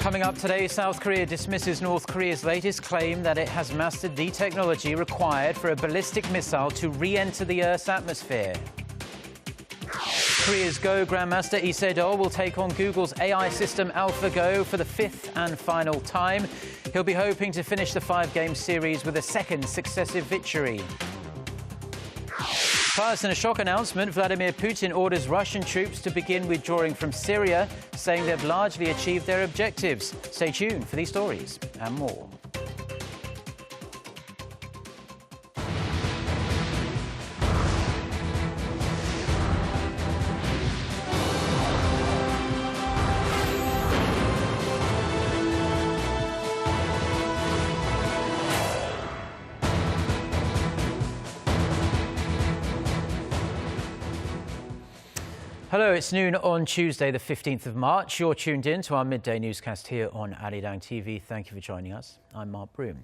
Coming up today, South Korea dismisses North Korea's latest claim that it has mastered the technology required for a ballistic missile to re-enter the Earth's atmosphere. Korea's Go Grandmaster Se-dol will take on Google's AI system AlphaGo for the fifth and final time. He'll be hoping to finish the five-game series with a second successive victory. Plus, in a shock announcement, Vladimir Putin orders Russian troops to begin withdrawing from Syria, saying they've largely achieved their objectives. Stay tuned for these stories and more. Hello, it's noon on Tuesday, the 15th of March. You're tuned in to our midday newscast here on Arirang TV. Thank you for joining us. I'm Mark Broom.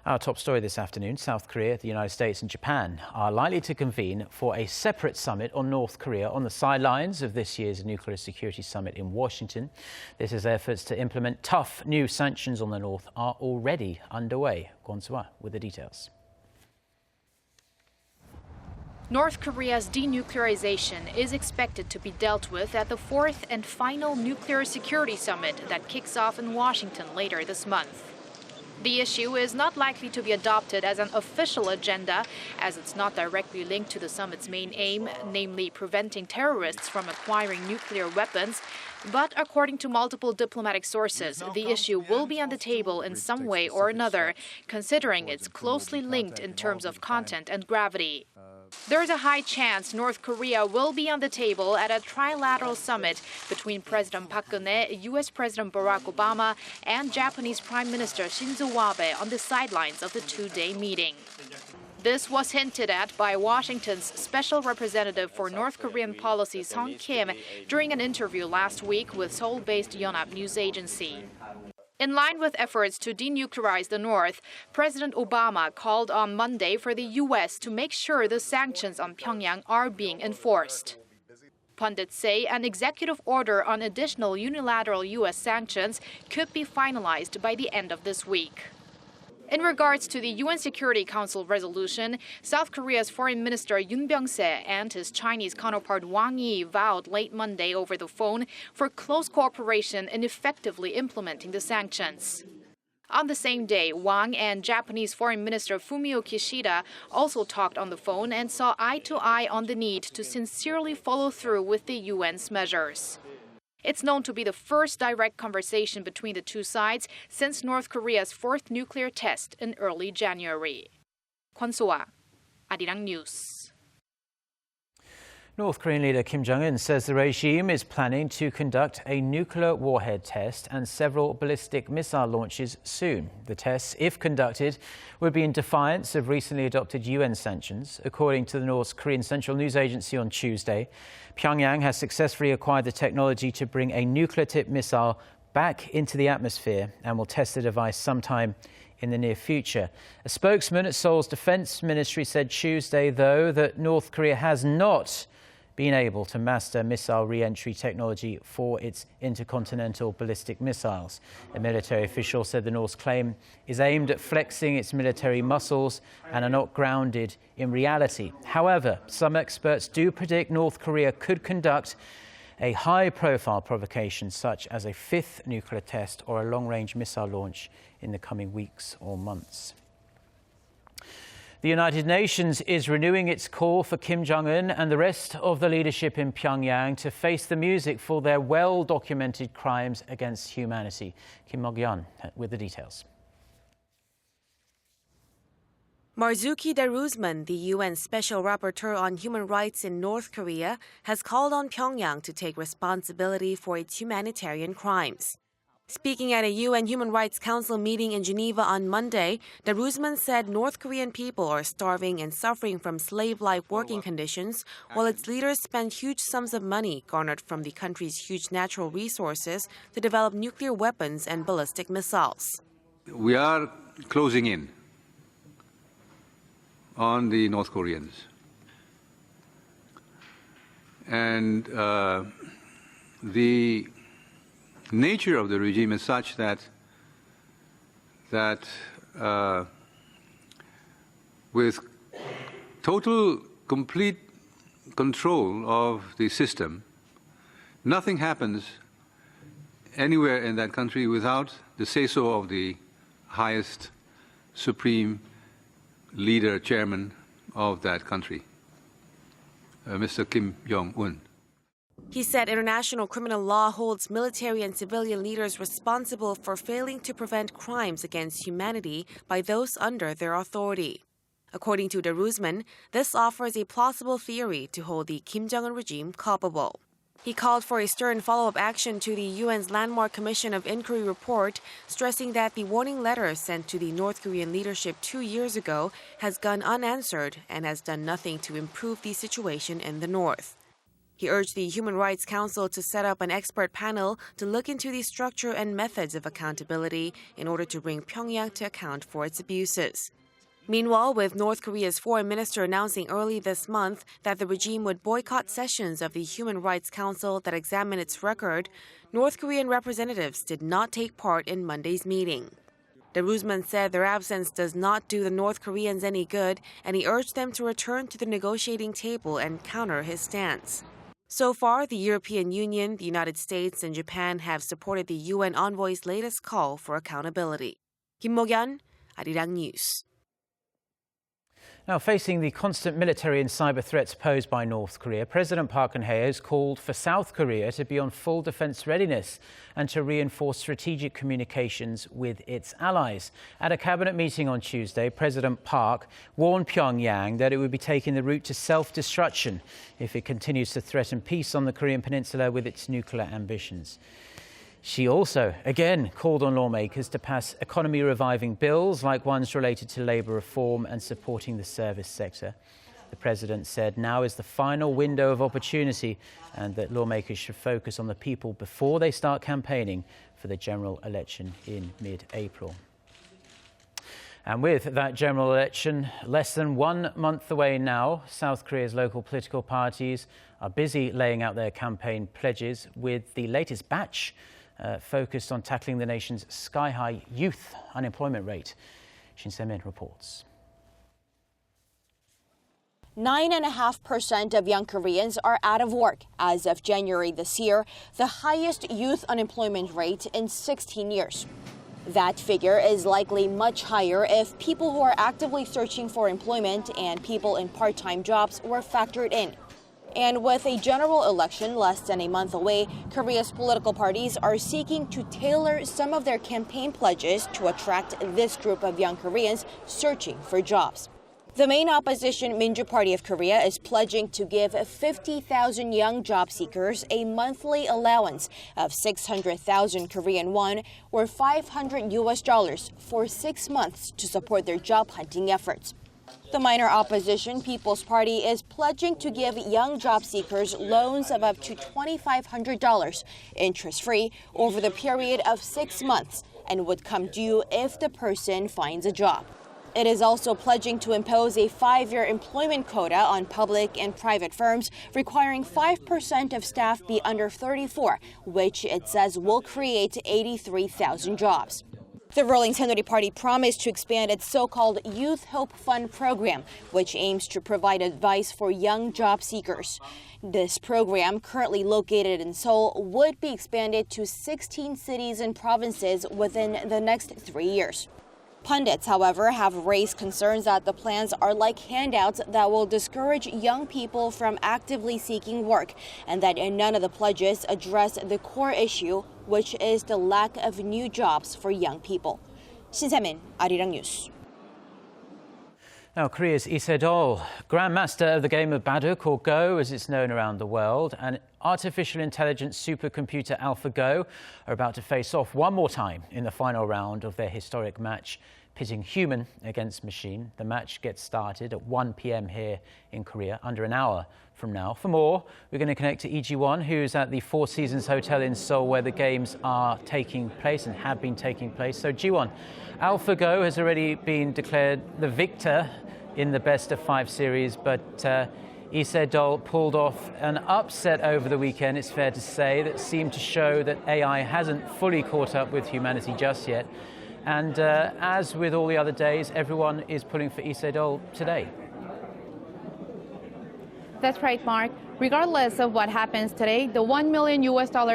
Our top story this afternoon, South Korea, the United States and Japan are likely to convene for a separate summit on North Korea on the sidelines of this year's nuclear security summit in Washington. This is efforts to implement tough new sanctions on the North are already underway. Kwon Soo-ah with the details. North Korea's denuclearization is expected to be dealt with at the fourth and final nuclear security summit that kicks off in Washington later this month. The issue is not likely to be adopted as an official agenda, as it's not directly linked to the summit's main aim, namely preventing terrorists from acquiring nuclear weapons. But according to multiple diplomatic sources, the issue will be on the table in some way or another, considering it's closely linked in terms of content and gravity. There's a high chance North Korea will be on the table at a trilateral summit between President Park Geun-hye, U.S. President Barack Obama, and Japanese Prime Minister Shinzo Abe on the sidelines of the two-day meeting. This was hinted at by Washington's Special Representative for North Korean Policy Sung Kim during an interview last week with Seoul-based Yonhap News Agency. In line with efforts to denuclearize the North, President Obama called on Monday for the U.S. to make sure the sanctions on Pyongyang are being enforced. Pundits say an executive order on additional unilateral U.S. sanctions could be finalized by the end of this week. In regards to the UN Security Council resolution, South Korea's Foreign Minister Yoon Byung-se and his Chinese counterpart Wang Yi vowed late Monday over the phone for close cooperation in effectively implementing the sanctions. On the same day, Wang and Japanese Foreign Minister Fumio Kishida also talked on the phone and saw eye to eye on the need to sincerely follow through with the UN's measures. It's known to be the first direct conversation between the two sides since North Korea's fourth nuclear test in early January. Kwon Soo-ah, Arirang News. North Korean leader Kim Jong-un says the regime is planning to conduct a nuclear warhead test and several ballistic missile launches soon. The tests, if conducted, would be in defiance of recently adopted UN sanctions. According to the North Korean Central News Agency on Tuesday, Pyongyang has successfully acquired the technology to bring a nuclear-tipped missile back into the atmosphere and will test the device sometime in the near future. A spokesman at Seoul's Defense Ministry said Tuesday, though, that North Korea has not been able to master missile re-entry technology for its intercontinental ballistic missiles. A military official said the North's claim is aimed at flexing its military muscles and are not grounded in reality. However, some experts do predict North Korea could conduct a high-profile provocation such as a fifth nuclear test or a long-range missile launch in the coming weeks or months. The United Nations is renewing its call for Kim Jong-un and the rest of the leadership in Pyongyang to face the music for their well-documented crimes against humanity. Kim Mok-yeon with the details. Marzuki Daruzman, the UN Special Rapporteur on Human Rights in North Korea, has called on Pyongyang to take responsibility for its humanitarian crimes. Speaking at a UN Human Rights Council meeting in Geneva on Monday, Daruzman said North Korean people are starving and suffering from slave-like working conditions, while its leaders spend huge sums of money garnered from the country's huge natural resources to develop nuclear weapons and ballistic missiles. We are closing in on the North Koreans. And the nature of the regime is such that with total, complete control of the system, nothing happens anywhere in that country without the say-so of the highest supreme leader, chairman of that country, Mr. Kim Jong-un. He said international criminal law holds military and civilian leaders responsible for failing to prevent crimes against humanity by those under their authority. According to Daruzman, this offers a plausible theory to hold the Kim Jong-un regime culpable. He called for a stern follow-up action to the UN's Landmark Commission of Inquiry report, stressing that the warning letter sent to the North Korean leadership 2 years ago has gone unanswered and has done nothing to improve the situation in the north. He urged the Human Rights Council to set up an expert panel to look into the structure and methods of accountability in order to bring Pyongyang to account for its abuses. Meanwhile, with North Korea's foreign minister announcing early this month that the regime would boycott sessions of the Human Rights Council that examine its record, North Korean representatives did not take part in Monday's meeting. Daruzman said their absence does not do the North Koreans any good, and he urged them to return to the negotiating table and counter his stance. So far, the European Union, the United States, and Japan have supported the UN envoy's latest call for accountability. Kim Mo-kyun, Arirang News. Now, facing the constant military and cyber threats posed by North Korea, President Park Geun-hye has called for South Korea to be on full defense readiness and to reinforce strategic communications with its allies. At a cabinet meeting on Tuesday, President Park warned Pyongyang that it would be taking the route to self-destruction if it continues to threaten peace on the Korean peninsula with its nuclear ambitions. She also, again, called on lawmakers to pass economy-reviving bills like ones related to labour reform and supporting the service sector. The president said now is the final window of opportunity and that lawmakers should focus on the people before they start campaigning for the general election in mid-April. And with that general election less than 1 month away now, South Korea's local political parties are busy laying out their campaign pledges, with the latest batch focused on tackling the nation's sky-high youth unemployment rate. Shin Se-min reports. 9.5% of young Koreans are out of work as of January this year, the highest youth unemployment rate in 16 years. That figure is likely much higher if people who are actively searching for employment and people in part-time jobs were factored in. And with a general election less than a month away, Korea's political parties are seeking to tailor some of their campaign pledges to attract this group of young Koreans searching for jobs. The main opposition Minju Party of Korea is pledging to give 50,000 young job seekers a monthly allowance of 600,000 Korean won or $500 for 6 months to support their job hunting efforts. The minor opposition People's Party is pledging to give young job seekers loans of up to $2,500, interest-free, over the period of 6 months and would come due if the person finds a job. It is also pledging to impose a 5-year employment quota on public and private firms, requiring 5% of staff be under 34, which it says will create 83,000 jobs. The ruling Saenuri Party promised to expand its so-called Youth Hope Fund program, which aims to provide advice for young job seekers. This program, currently located in Seoul, would be expanded to 16 cities and provinces within the next 3 years. Pundits, however, have raised concerns that the plans are like handouts that will discourage young people from actively seeking work, and that none of the pledges address the core issue, which is the lack of new jobs for young people. Shin Se-min, Arirang News. Now, Korea's Se-dol, grandmaster of the game of baduk, or Go as it's known around the world, and artificial intelligence supercomputer AlphaGo are about to face off one more time in the final round of their historic match, pitting human against machine. The match gets started at 1 p.m. here in Korea, under an hour from now. For more, we're going to connect to Lee Ji-won, who's at the Four Seasons Hotel in Seoul, where the games are taking place and have been taking place. So, Ji-won, AlphaGo has already been declared the victor in the best-of-5 series, but Se-dol pulled off an upset over the weekend, it's fair to say, that seemed to show that AI hasn't fully caught up with humanity just yet. And as with all the other days, everyone is pulling for Se-dol today. That's right, Mark. Regardless of what happens today, the $1 million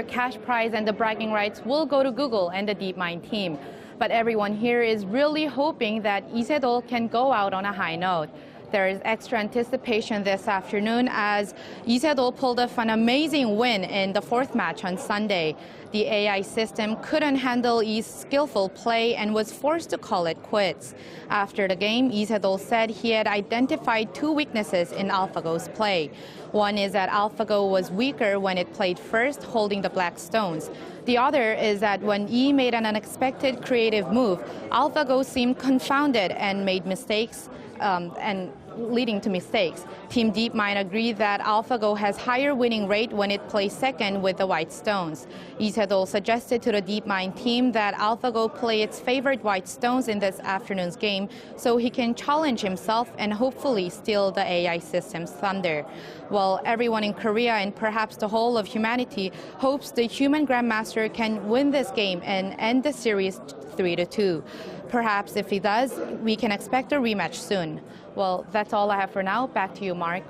cash prize and the bragging rights will go to Google and the DeepMind team. But everyone here is really hoping that Se-dol can go out on a high note. There is extra anticipation this afternoon as Se-dol pulled off an amazing win in the fourth match on Sunday. The AI system couldn't handle Yi's skillful play and was forced to call it quits. After the game, Se-dol said he had identified two weaknesses in AlphaGo's play. One is that AlphaGo was weaker when it played first, holding the black stones. The other is that when Yi made an unexpected creative move, AlphaGo seemed confounded and made mistakes and leading to mistakes. Team DeepMind agreed that AlphaGo has higher winning rate when it plays second with the white stones. Se-dol suggested to the DeepMind team that AlphaGo play its favorite white stones in this afternoon's game so he can challenge himself and hopefully steal the AI system's thunder. Well, everyone in Korea and perhaps the whole of humanity hopes the human grandmaster can win this game and end the series 3-2. Perhaps if he does, we can expect a rematch soon. Well, that's all I have for now. Back to you, Mark.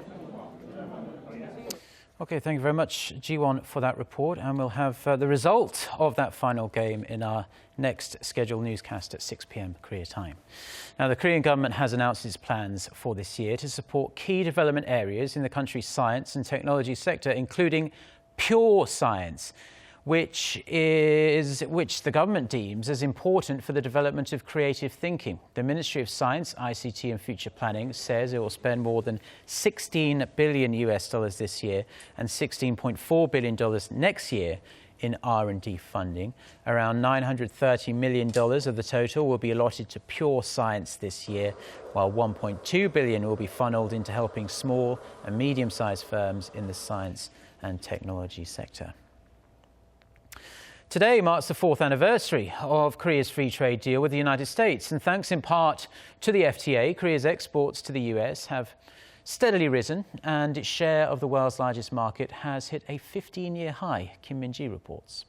Okay, thank you very much, Ji-won, for that report. And we'll have the result of that final game in our next scheduled newscast at 6 p.m. Korea time. Now, the Korean government has announced its plans for this year to support key development areas in the country's science and technology sector, including pure science, which the government deems as important for the development of creative thinking. The Ministry of Science, ICT and Future Planning says it will spend more than $16 billion this year and $16.4 billion next year in R&D funding. Around $930 million of the total will be allotted to pure science this year, while $1.2 billion will be funneled into helping small and medium-sized firms in the science and technology sector. Today marks the fourth anniversary of Korea's free trade deal with the United States, and thanks in part to the FTA, Korea's exports to the US have steadily risen, and its share of the world's largest market has hit a 15-year high. Kim Min-ji reports.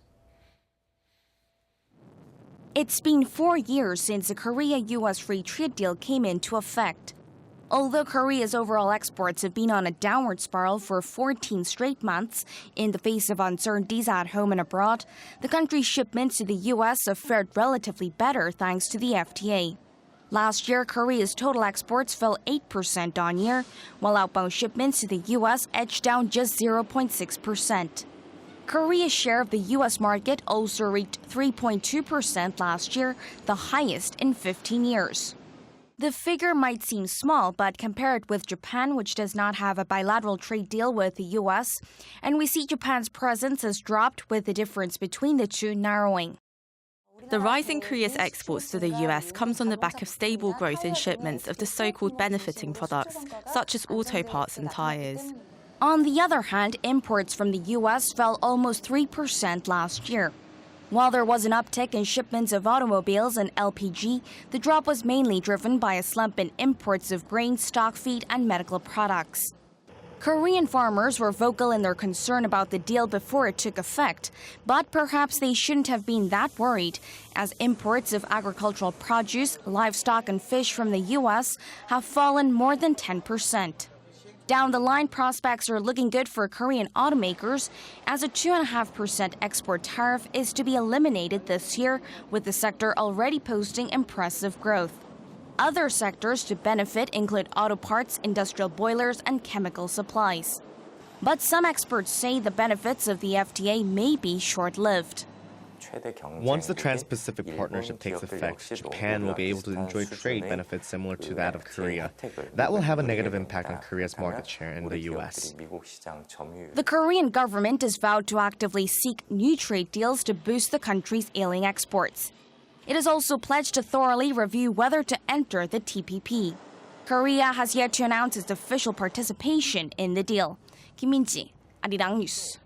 It's been 4 years since the Korea-US free trade deal came into effect. Although Korea's overall exports have been on a downward spiral for 14 straight months in the face of uncertainties at home and abroad, the country's shipments to the U.S. have fared relatively better thanks to the FTA. Last year, Korea's total exports fell 8% on year, while outbound shipments to the U.S. edged down just 0.6%. Korea's share of the U.S. market also reached 3.2% last year, the highest in 15 years. The figure might seem small, but compared with Japan, which does not have a bilateral trade deal with the U.S., and we see Japan's presence has dropped with the difference between the two narrowing. The rise in Korea's exports to the US comes on the back of stable growth in shipments of the so-called benefiting products, such as auto parts and tires. On the other hand, imports from the U.S. fell almost 3% last year. While there was an uptick in shipments of automobiles and LPG, the drop was mainly driven by a slump in imports of grain, stock feed, and medical products. Korean farmers were vocal in their concern about the deal before it took effect, but perhaps they shouldn't have been that worried, as imports of agricultural produce, livestock, and fish from the U.S. have fallen more than 10%. Down the line, prospects are looking good for Korean automakers, as a 2.5% export tariff is to be eliminated this year, with the sector already posting impressive growth. Other sectors to benefit include auto parts, industrial boilers, and chemical supplies. But some experts say the benefits of the FTA may be short-lived. Once the Trans-Pacific Partnership takes effect, Japan will be able to enjoy trade benefits similar to that of Korea. That will have a negative impact on Korea's market share in the U.S. The Korean government has vowed to actively seek new trade deals to boost the country's ailing exports. It has also pledged to thoroughly review whether to enter the TPP. Korea has yet to announce its official participation in the deal. Kim Min-ji, Arirang News.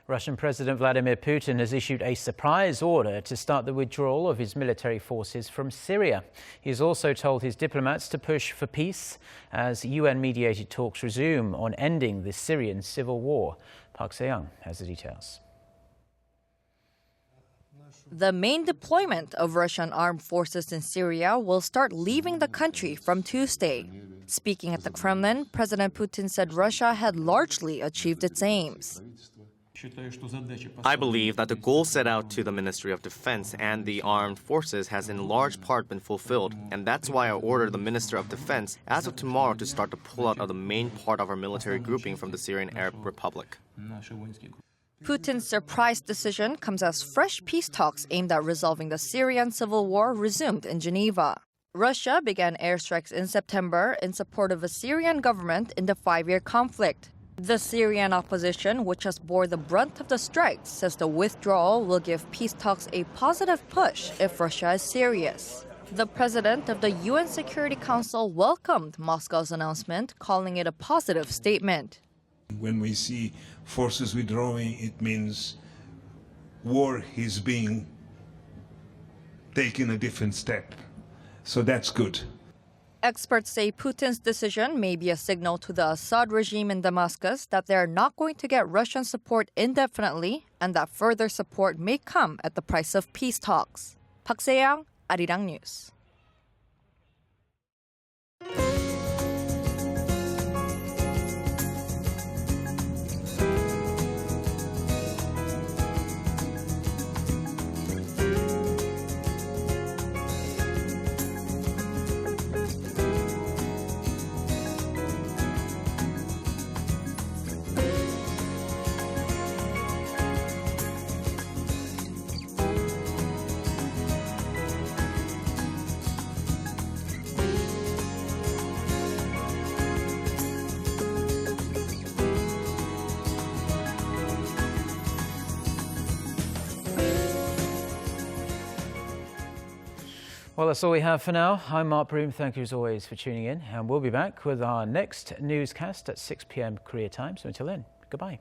Russian President Vladimir Putin has issued a surprise order to start the withdrawal of his military forces from Syria. He has also told his diplomats to push for peace as UN-mediated talks resume on ending the Syrian civil war. Park Se-young has the details. The main deployment of Russian armed forces in Syria will start leaving the country from Tuesday. Speaking at the Kremlin, President Putin said Russia had largely achieved its aims. I believe that the goal set out to the Ministry of Defense and the armed forces has in large part been fulfilled, and that's why I ordered the Minister of Defense as of tomorrow to start the pullout of the main part of our military grouping from the Syrian Arab Republic. Putin's surprise decision comes as fresh peace talks aimed at resolving the Syrian civil war resumed in Geneva. Russia began airstrikes in September in support of the Syrian government in the 5-year conflict. The Syrian opposition, which has bore the brunt of the strikes, says the withdrawal will give peace talks a positive push if Russia is serious. The president of the UN Security Council welcomed Moscow's announcement, calling it a positive statement. When we see forces withdrawing, it means war is being taken a different step. So that's good. Experts say Putin's decision may be a signal to the Assad regime in Damascus that they are not going to get Russian support indefinitely and that further support may come at the price of peace talks. Park Se-young, Arirang News. Well, that's all we have for now. I'm Mark Broom. Thank you as always for tuning in, and we'll be back with our next newscast at 6 p.m. Korea time. So until then, goodbye.